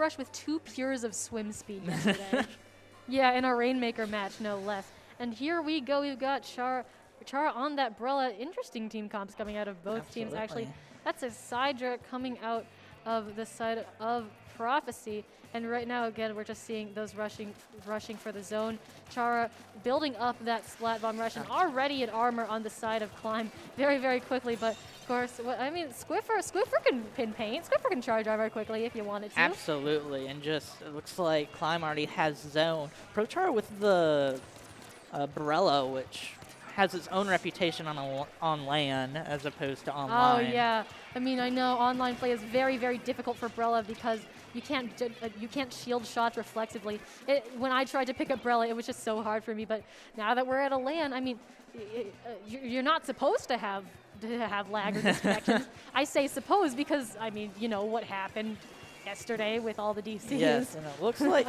Rush with 2 Pures of swim speed yesterday. Yeah, in a Rainmaker match, no less. And here we go. We've got Chara on that Brella. Interesting team comps coming out of both teams, actually. That's a Sidra coming out of the side of Prophecy. And right now, again, we're just seeing those rushing for the zone. Chara building up that Splat Bomb rush and already in armor on the side of Climb very, very quickly. But, of course, Squiffer can pin paint. Squiffer can charge out very quickly if you wanted to. Absolutely. And just, it looks like Climb already has zone. Pro Chara with the Barella, which has its own reputation on LAN as opposed to online. Oh, yeah. I mean, I know online play is very, very difficult for Brella because you can't shield shots reflexively. When I tried to pick up Brella, it was just so hard for me. But now that we're at a LAN, I mean, you're not supposed to have lag or distractions. I say suppose because, I mean, you know what happened yesterday with all the DCs. Yes, and it looks like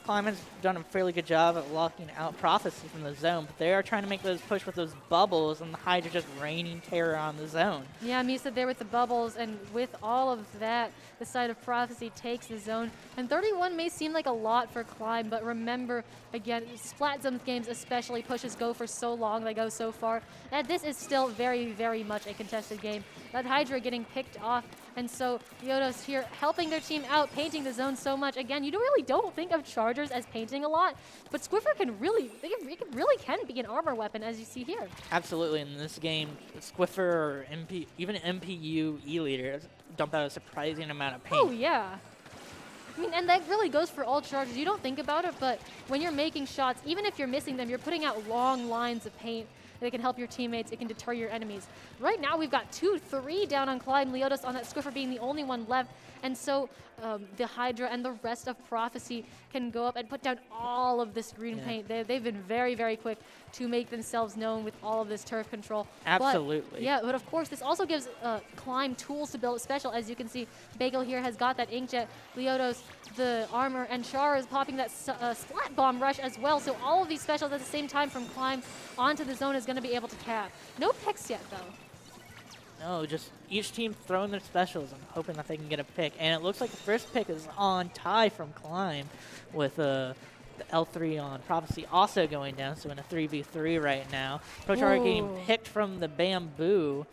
Climb has done a fairly good job at locking out Prophecy from the zone, but they are trying to make those push with those bubbles, and the Hydra just raining terror on the zone. Yeah, Misa there with the bubbles, and with all of that, the side of Prophecy takes the zone. And 31 may seem like a lot for Climb, but remember, again, Splat Zone games especially, pushes go for so long, they go so far, that this is still very, very much a contested game. That Hydra getting picked off, and so Yodos here helping their team out, painting the zone so much. Again, you really don't think of Chargers as painting a lot, but Squiffer can really, can be an armor weapon, as you see here. Absolutely, in this game, Squiffer or even MPU E-Leader dump out a surprising amount of paint. Oh, yeah. I mean, and that really goes for all Chargers. You don't think about it, but when you're making shots, even if you're missing them, you're putting out long lines of paint. It can help your teammates. It can deter your enemies. Right now, we've got 2-3 down on Clyde. Leotis on that Squiffer being the only one left. And so the Hydra and the rest of Prophecy can go up and put down all of this green paint. They've been very, very quick to make themselves known with all of this turf control. Absolutely. But of course, this also gives Climb tools to build special. As you can see, Bagel here has got that Inkjet, Leotos, the armor, and Char is popping that Splat Bomb rush as well. So all of these specials at the same time from Climb onto the zone is going to be able to cap. No picks yet, though. No, just each team throwing their specials and hoping that they can get a pick. And it looks like the first pick is on Ty from Climb with the L3 on Prophecy also going down. So in a 3v3 right now. Prochara getting picked from the Bamboo.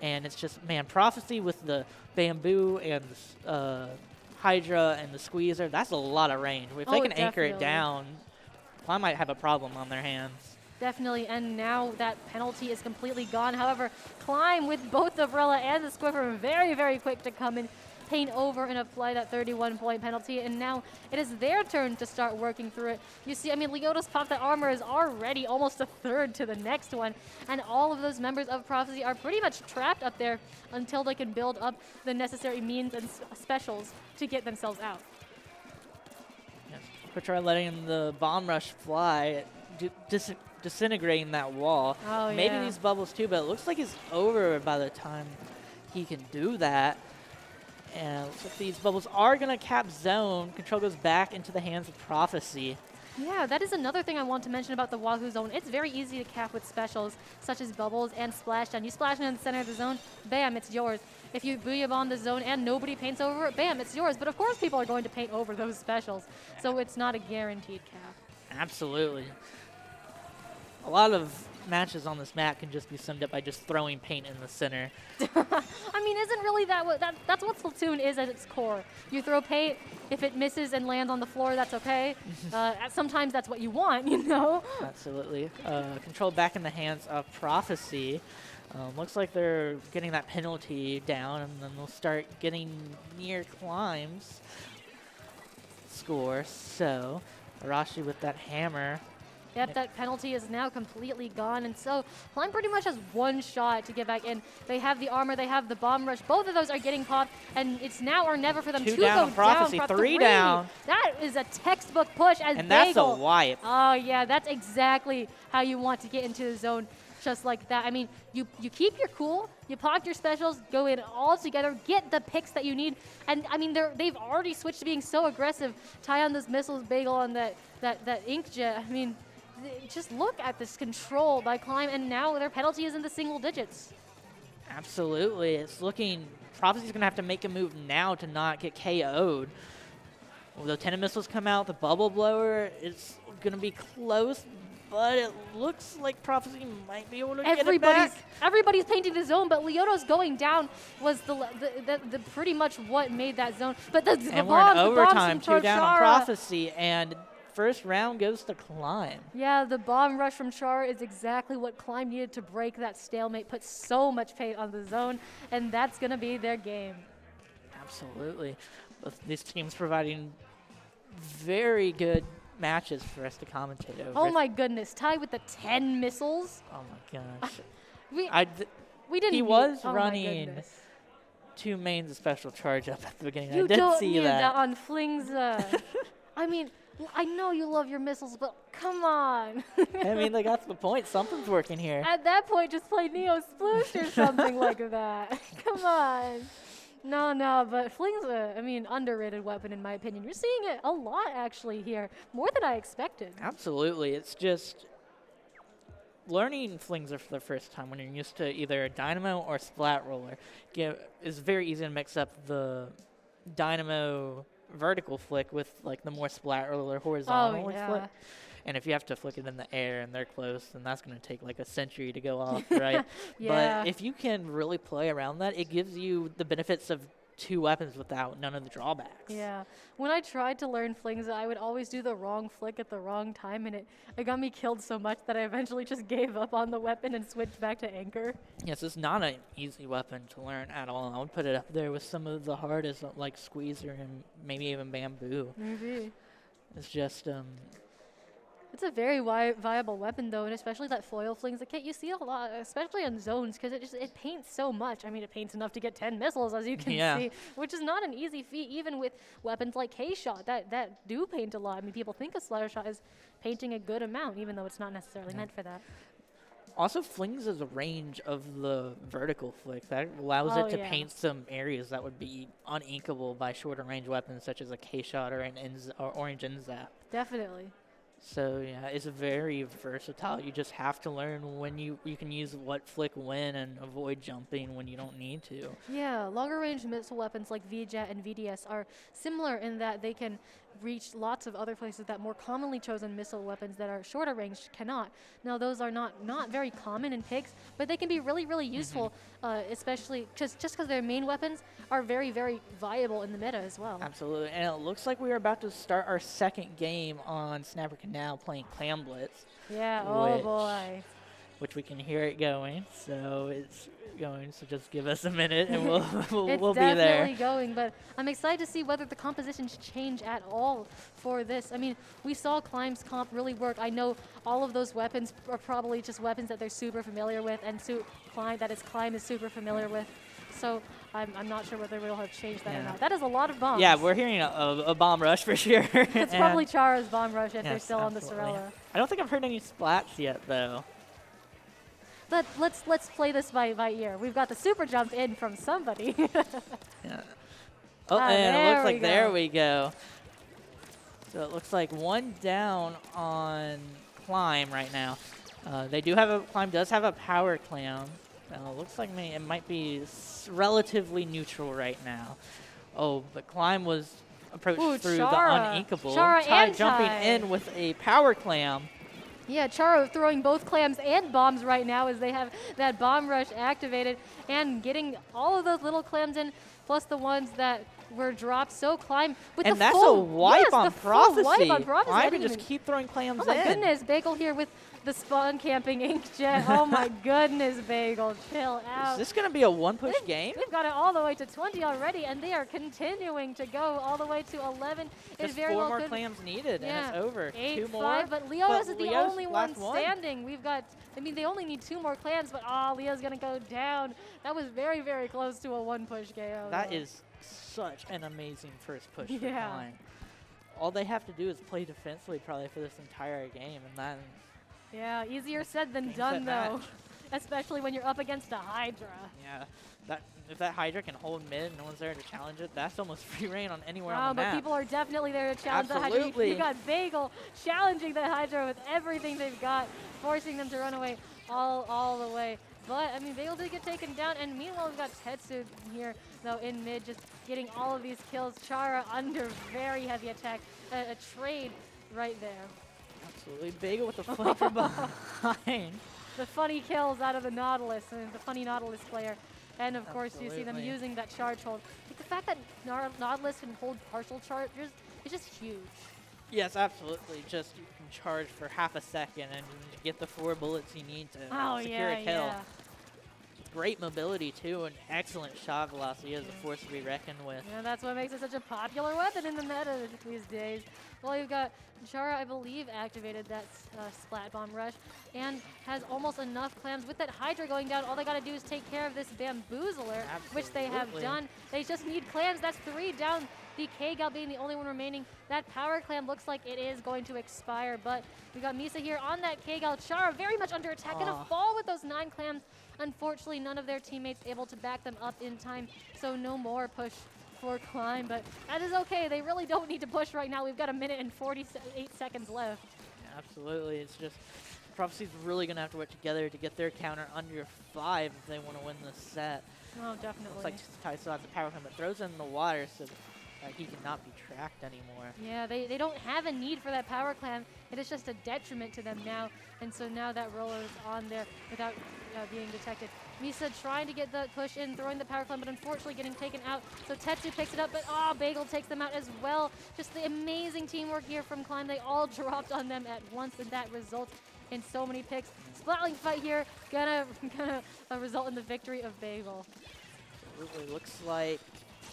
And it's just, man, Prophecy with the Bamboo and the Hydra and the Squeezer, that's a lot of range. If they can anchor it down, Climb might have a problem on their hands. Definitely, and now that penalty is completely gone. However, Climb with both the Brella and the Squiffer very, very quick to come in, paint over and apply that 31-point penalty. And now it is their turn to start working through it. You see, I mean, Leotos Pop, that armor is already almost a third to the next one. And all of those members of Prophecy are pretty much trapped up there until they can build up the necessary means and specials to get themselves out. Yes, Prochara letting the bomb rush fly, disintegrating that wall. Oh, Maybe these bubbles too, but it looks like it's over by the time he can do that. And it looks like these bubbles are going to cap zone. Control goes back into the hands of Prophecy. Yeah, that is another thing I want to mention about the Wahoo zone. It's very easy to cap with specials, such as bubbles and splashdown. You splash in the center of the zone, bam, it's yours. If you booyah the zone and nobody paints over it, bam, it's yours. But of course people are going to paint over those specials, so it's not a guaranteed cap. Absolutely. A lot of matches on this map can just be summed up by just throwing paint in the center. I mean, isn't really that's what Splatoon is at its core. You throw paint, if it misses and lands on the floor, that's okay. Sometimes that's what you want, you know? Absolutely. Control back in the hands of Prophecy. Looks like they're getting that penalty down, and then they'll start getting near Climb's score. So, Arashi with that hammer. Yep, that penalty is now completely gone, and so Climb pretty much has one shot to get back in. They have the armor, they have the bomb rush. Both of those are getting popped, and it's now or never for them to go down. Prophecy, three down. That is a textbook push as and Bagel. That's a wipe. Oh, yeah, that's exactly how you want to get into the zone, just like that. I mean, you keep your cool, you pop your specials, go in all together, get the picks that you need, and I mean, they've already switched to being so aggressive. Tie on those missiles, Bagel on that Inkjet. I mean, just look at this control by Climb, and now their penalty is in the single digits. Absolutely. It's looking, Prophecy's going to have to make a move now to not get KO'd. Well, the tennis missiles come out. The bubble blower is going to be close, but it looks like Prophecy might be able to get it back. Everybody's painting the zone, but Leoto's going down was the pretty much what made that zone. But the And we're bombs, in overtime, the bombs 2 down on Chara. Prophecy, and first round goes to Climb. Yeah, the bomb rush from Chara is exactly what Climb needed to break that stalemate, put so much paint on the zone, and that's going to be their game. Absolutely. Both these teams providing very good matches for us to commentate over. Oh my goodness, tied with the 10 missiles. Oh my gosh. We didn't. He beat- was oh my running goodness. 2 mains of special charge up at the beginning. You I did don't see need that. on Flings. I mean, I know you love your missiles, but come on. I mean, like, that's the point. Something's working here. At that point, just play Neo Sploosh or something like that. Come on. No, but Fling's underrated weapon in my opinion. You're seeing it a lot actually here, more than I expected. Absolutely. It's just learning Flings for the first time when you're used to either a Dynamo or Splat Roller. It's very easy to mix up the Dynamo vertical flick with like the more Splat Roller horizontal flick. And if you have to flick it in the air and they're close, then that's going to take like a century to go off, right? Yeah. But if you can really play around that, it gives you the benefits of 2 weapons without none of the drawbacks. Yeah. When I tried to learn Flings, I would always do the wrong flick at the wrong time, and it got me killed so much that I eventually just gave up on the weapon and switched back to Anchor. Yes, it's not an easy weapon to learn at all. I would put it up there with some of the hardest, like Squeezer and maybe even Bamboo. Maybe. It's just It's a very viable weapon, though, and especially that foil flings. The kit you see a lot, especially on zones, because it paints so much. I mean, it paints enough to get 10 missiles, as you can see, which is not an easy feat, even with weapons like K-Shot that do paint a lot. I mean, people think a Slider Shot is painting a good amount, even though it's not necessarily meant for that. Also, Flings is a range of the vertical flick that allows it to paint some areas that would be uninkable by shorter range weapons such as a K-Shot or an orange N-Zap. Definitely. So yeah, it's very versatile. You just have to learn when you can use what flick when and avoid jumping when you don't need to. Yeah, longer range missile weapons like VJet and VDS are similar in that they can reach lots of other places that more commonly chosen missile weapons that are shorter range cannot. Now those are not very common in pigs, but they can be really, really useful, especially just because their main weapons are very, very viable in the meta as well. Absolutely, and it looks like we are about to start our second game on Snapper Canal playing Clam Blitz. Yeah, oh boy. Which we can hear it going, so it's going, so just give us a minute and we'll be there. It's definitely going, but I'm excited to see whether the compositions change at all for this. I mean, we saw Climb's comp really work. I know all of those weapons are probably just weapons that they're super familiar with, and Climb is super familiar with. So I'm not sure whether we'll have changed that or not. That is a lot of bombs. Yeah, we're hearing a bomb rush for sure. It's probably Chara's bomb rush if they're still on the Sorella. I don't think I've heard any splats yet, though. But let's play this by ear. We've got the super jump in from somebody. Yeah. Oh, and it looks like there we go. So it looks like 1 down on Climb right now. Climb does have a power clam. It looks like it might be relatively neutral right now. Oh, but Climb was approached through Chara. the uninkable. Chara jumping in with a power clam. Yeah, Chara throwing both clams and bombs right now as they have that bomb rush activated and getting all of those little clams in, plus the ones that were dropped. So Climb with and the that's full, a wipe on Prophecy. Wipe on Prophecy. Climb can just keep throwing clams in. Oh my goodness, Bagel here with the spawn camping inkjet. Oh my goodness, Bagel, chill out. Is this going to be a one-push game? We've got it all the way to 20 already, and they are continuing to go all the way to 11. Just 4 more clams needed, and it's over. 2 more. But Leo's is the only one standing. We've got, they only need 2 more clams, but Leo's going to go down. That was very, very close to a one-push KO. That is such an amazing first push for Climb. All they have to do is play defensively probably for this entire game, and then... Yeah, easier said than done, though. Especially when you're up against a Hydra. Yeah, if that Hydra can hold mid and no one's there to challenge it, that's almost free reign on anywhere on the map. But people are definitely there to challenge the Hydra. You got Bagel challenging the Hydra with everything they've got, forcing them to run away all the way. But, Bagel did get taken down, and meanwhile we've got Tetsu here though, in mid, just getting all of these kills. Chara under very heavy attack. A trade right there. Absolutely. Bagel with the flank from behind. The funny kills out of the Nautilus, the funny Nautilus player. And of course, you see them using that charge hold. Like, the fact that Nautilus can hold partial charges is just huge. Yes, absolutely. Just you can charge for half a second and you get the 4 bullets you need to secure a kill. Yeah. Great mobility too, and excellent shot velocity is a force to be reckoned with. Yeah, that's what makes it such a popular weapon in the meta these days. Well, you've got Chara, I believe, activated that Splat Bomb Rush and has almost enough clams. With that Hydra going down, all they got to do is take care of this Bamboozler, which they have done. They just need clams. That's 3 down. The K-Gal being the only one remaining. That power clam looks like it is going to expire, but we got Misa here on that K-Gal. Chara very much under attack, gonna fall with those 9 clams. Unfortunately, none of their teammates able to back them up in time, so no more push for Climb, but that is okay. They really don't need to push right now. We've got 1 minute and 48 seconds left. Yeah, absolutely. It's just Prophecy's really going to have to work together to get their counter under 5 if they want to win this set. Oh, definitely. Looks like Ty still has the power climb, but throws it in the water so that he cannot be tracked anymore. Yeah, they don't have a need for that power clam. It is just a detriment to them now. And so now that roller is on there without being detected. Misa trying to get the push in, throwing the power climb, but unfortunately getting taken out. So Tetsu picks it up, but Bagel takes them out as well. Just the amazing teamwork here from Climb. They all dropped on them at once, and that results in so many picks. Splatling fight here, gonna result in the victory of Bagel. Absolutely. Looks like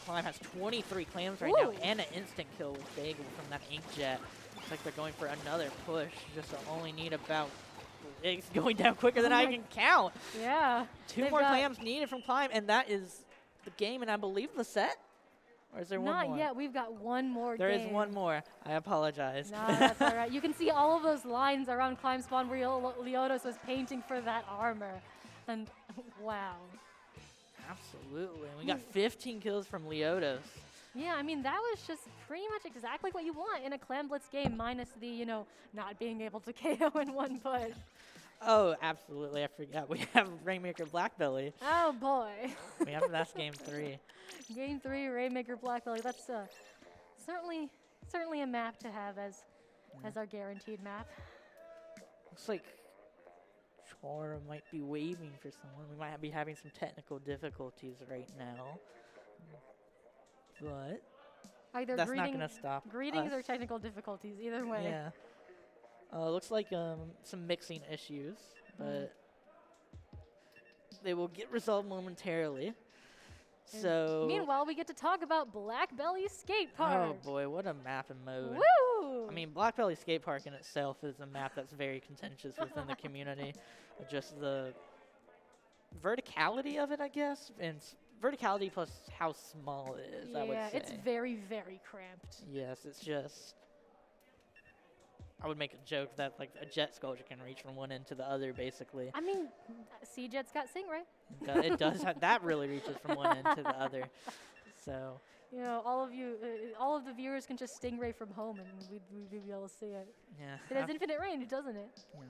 Climb has 23 clams right now and an instant kill with Bagel from that Inkjet. Looks like they're going for another push. Just only need about... It's going down quicker than I can count. Yeah. 2 more clams needed from Climb, and that is the game, and I believe the set? Or is there one more? Not yet. We've got one more There game. is one more. I apologize. No, that's all right. You can see all of those lines around Climb Spawn where Leotos was painting for that armor. And wow. Absolutely. And we got 15 kills from Leotos. Yeah, I mean, that was just pretty much exactly what you want in a Clam Blitz game, minus the, not being able to KO in one push. Oh, absolutely. I forgot. We have Rainmaker Blackbelly. Oh, boy. That's game 3. Game 3, Rainmaker Blackbelly. That's certainly a map to have as our guaranteed map. Looks like Chara might be waving for someone. We might be having some technical difficulties right now. But either that's not going to stop greetings us. or technical difficulties, either way. Yeah. Looks like some mixing issues, but they will get resolved momentarily. So meanwhile, we get to talk about Blackbelly Skate Park. Oh boy, what a map and mode. Woo! I mean, Blackbelly Skate Park in itself is a map that's very contentious within the community. Just the verticality of it, I guess, and verticality plus how small it is, I would say. Yeah, it's very, very cramped. Yes, it's just... I would make a joke that like a jet sculpture can reach from one end to the other, basically. I mean, C-Jet's got Stingray. It does. That really reaches from one end to the other. So. All of the viewers can just Stingray from home, and we'd be able to see it. Yeah. It has infinite range, doesn't it? Yeah.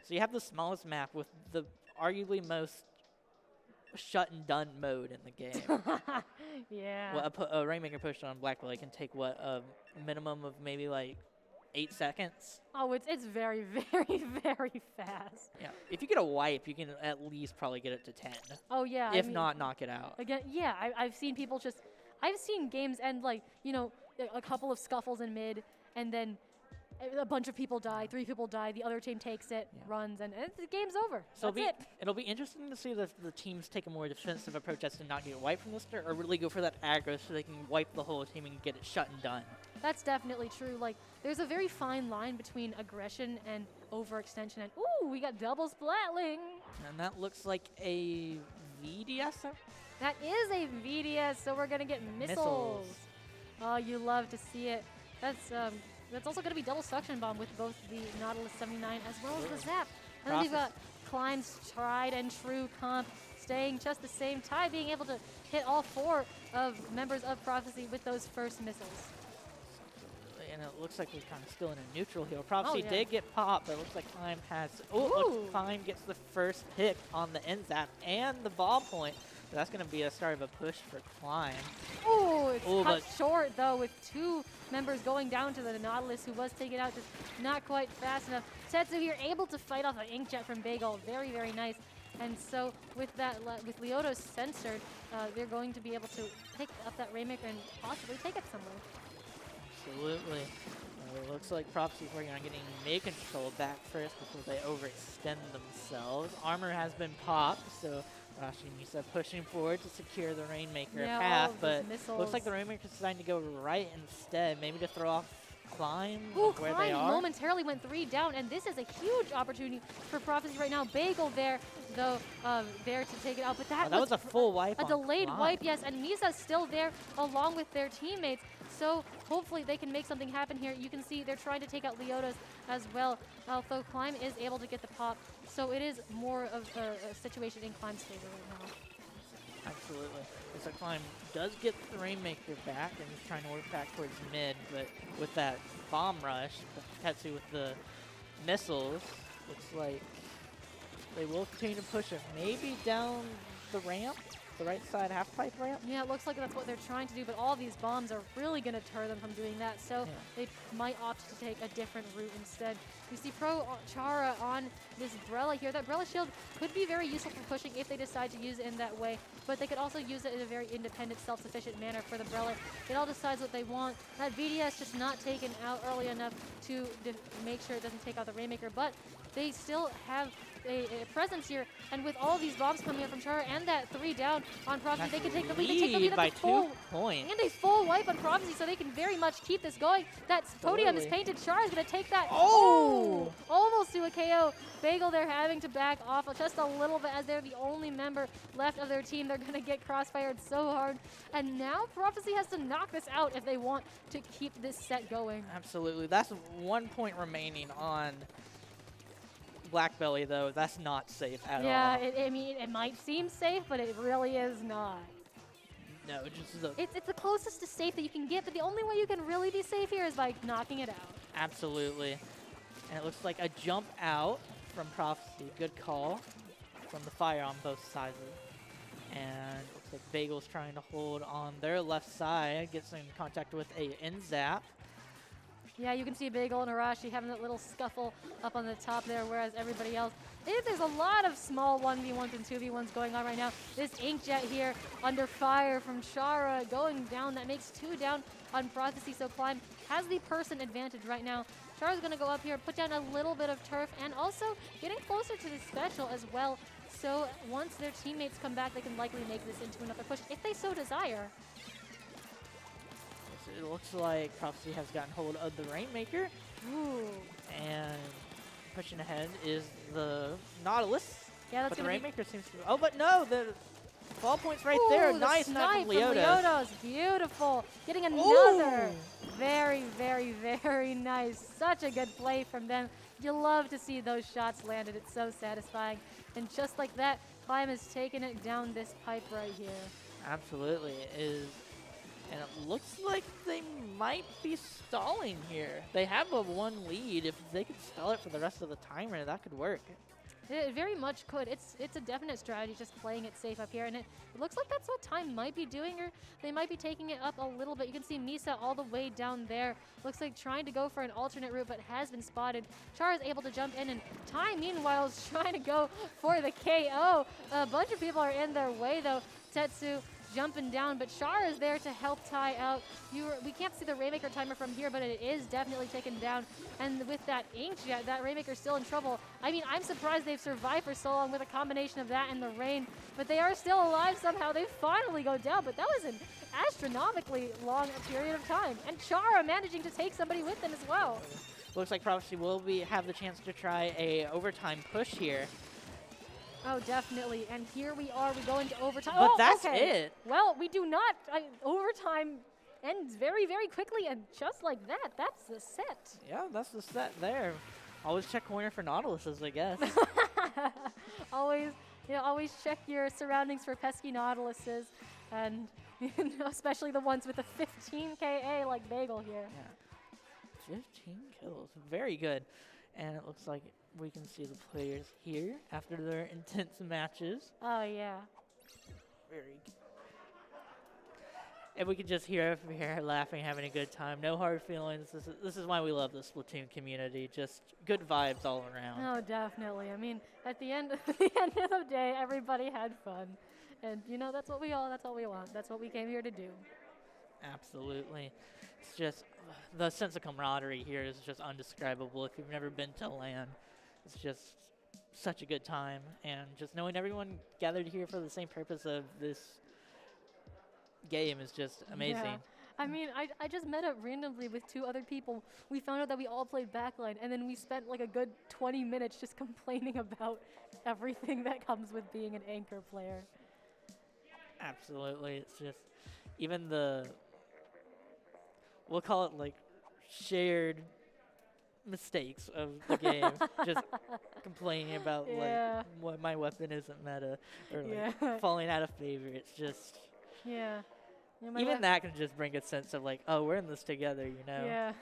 So you have the smallest map with the arguably most shut and done mode in the game. Yeah. Well, a Rainmaker push on Blackbelly can take a minimum of maybe like 8 seconds. Oh, it's very, very, very fast. Yeah. If you get a wipe, you can at least probably get it to 10. Oh, yeah. If not, knock it out. Again, yeah, I've seen people I've seen games end like, a couple of scuffles in mid, and then a bunch of people die, 3 people die, the other team takes it, runs, and the game's over. So That's it'll be interesting to see if the teams take a more defensive approach as to not get wiped from the start, or really go for that aggro so they can wipe the whole team and get it shut and done. That's definitely true. Like, there's a very fine line between aggression and overextension. And ooh, we got double splatling. And that looks like a VDS. That is a VDS, so we're gonna get missiles. Oh, you love to see it. That's also gonna be double suction bomb with both the Nautilus 79 as well as the Zap. And then we've got Climb's tried and true comp staying just the same time, being able to hit all 4 of members of Prophecy with those first missiles. And it looks like we're kind of still in a neutral here. Prophecy did get popped, but it looks like Climb has... Climb gets the first pick on the end zap and the ball point. That's going to be a start of a push for Climb. Oh, it's cut short, though, with 2 members going down to the Nautilus, who was taken out just not quite fast enough. Tetsu here able to fight off an Inkjet from Bagel. Very, very nice. And so with that, with Leotos censored, they're going to be able to pick up that Rainmaker and possibly take it somewhere. Absolutely. It looks like Prophecy's working on getting mid control back first before they overextend themselves. Armor has been popped, so Rashi and Misa pushing forward to secure the Rainmaker path, but looks like the Rainmaker's deciding to go right instead, maybe to throw off Climb where they are. Momentarily went 3 down, and this is a huge opportunity for Prophecy right now. Bagel there, though, there to take it out, but that was a full wipe. A delayed wipe, yes, and Misa's still there along with their teammates. So hopefully they can make something happen here. You can see they're trying to take out Leotos as well, although Climb is able to get the pop. So it is more of a situation in Climb's favor right now. Absolutely. So Climb does get the Rainmaker back and he's trying to work back towards mid, but with that bomb rush, Tetsu with the missiles, looks like they will continue to push it. Maybe down the ramp, the right side half-pipe ramp? Yeah, it looks like that's what they're trying to do, but all these bombs are really going to deter them from doing that, so they might opt to take a different route instead. We see Pro Chara on this Brella here. That Brella shield could be very useful for pushing if they decide to use it in that way, but they could also use it in a very independent, self-sufficient manner for the Brella. It all decides what they want. That VDS just not taken out early enough to make sure it doesn't take out the Rainmaker, but they still have a presence here, and with all these bombs coming in from Chara and that 3 down on Prophecy, they can take the lead. They take the lead by at the full 2 points. And a full wipe on Prophecy, so they can very much keep this going. That podium is painted. Chara is going to take that. Oh! Almost to a KO. Bagel, they're having to back off just a little bit as they're the only member left of their team. They're going to get crossfired so hard. And now Prophecy has to knock this out if they want to keep this set going. Absolutely. That's 1 point remaining on Black Belly, though. That's not safe at all. Yeah, I mean, it might seem safe, but it really is not. No, just it's the closest to safe that you can get, but the only way you can really be safe here is by knocking it out. Absolutely. And it looks like a jump out from Prophecy. Good call from the fire on both sides. And it looks like Bagel's trying to hold on their left side, gets in contact with a N-Zap. Yeah, you can see Bagel and Arashi having that little scuffle up on the top there, whereas everybody else, there's a lot of small 1v1s and 2v1s going on right now. This Inkjet here under fire from Chara going down. That makes 2 down on Prophecy, so Climb has the person advantage right now. Chara's going to go up here, put down a little bit of turf, and also getting closer to the special as well. So once their teammates come back, they can likely make this into another push if they so desire. It looks like Prophecy has gotten hold of the Rainmaker. Ooh. And pushing ahead is the Nautilus. Yeah, that's but the Rainmaker seems to... Oh, but no, the ball point's right there. Nice snipe from Leotos. Leotos. Beautiful. Getting another. Ooh. Very, very, very nice. Such a good play from them. You love to see those shots landed. It's so satisfying. And just like that, Climb has taken it down this pipe right here. Absolutely. It is. And it looks like they might be stalling here. They have a 1 lead. If they could stall it for the rest of the timer, that could work. It very much could. It's a definite strategy, just playing it safe up here. And it looks like that's what Time might be doing, or they might be taking it up a little bit. You can see Misa all the way down there. Looks like trying to go for an alternate route, but has been spotted. Chara is able to jump in, and Time, meanwhile, is trying to go for the KO. A bunch of people are in their way, though. Tetsu jumping down, but Chara is there to help Ty out. We can't see the Rainmaker timer from here, but it is definitely taken down. And with that Inkjet, that Rainmaker's still in trouble. I mean, I'm surprised they've survived for so long with a combination of that and the rain, but they are still alive somehow. They finally go down, but that was an astronomically long period of time. And Chara managing to take somebody with them as well. Looks like Prophecy will have the chance to try a overtime push here. Oh, definitely. And here we are. We go into overtime. But that's it. Well, we do not. Overtime ends very, very quickly. And just like that, that's the set. Yeah, that's the set there. Always check corner for Nautiluses, I guess. always check your surroundings for pesky Nautiluses. And especially the ones with the 15 KA like Bagel here. Yeah. 15 kills. Very good. And it looks like we can see the players here after their intense matches. Oh, yeah. very good. And we can just hear everyone here laughing, having a good time. No hard feelings. This is why we love the Splatoon community. Just good vibes all around. Oh, definitely. I mean, at the end, at the end of the day, everybody had fun, and you know that's what we want. That's what we came here to do. Absolutely. It's just the sense of camaraderie here is just undescribable. If you've never been to LAN, it's just such a good time, and just knowing everyone gathered here for the same purpose of this game is just amazing. Yeah. I mean, I just met up randomly with 2 other people. We found out that we all played backline, and then we spent like a good 20 minutes just complaining about everything that comes with being an anchor player. Absolutely. It's just even we'll call it like shared mistakes of the game. Just complaining about like what my weapon isn't meta or like falling out of favor. It's just Yeah. even that can just bring a sense of like, oh, we're in this together, you know? Yeah.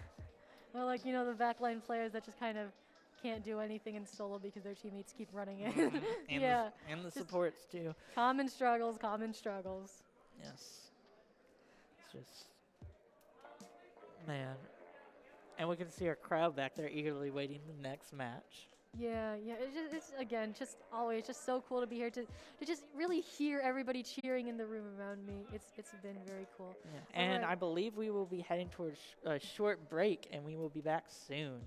Well, like, you know, the backline players that just kind of can't do anything in solo because their teammates keep running in. And and the supports too. Common struggles, common struggles. Yes. It's just, man. And we can see our crowd back there eagerly waiting the next match. Yeah, it's again, just always just so cool to be here to just really hear everybody cheering in the room around me. It's been very cool. Yeah. And I believe we will be heading towards a short break, and we will be back soon.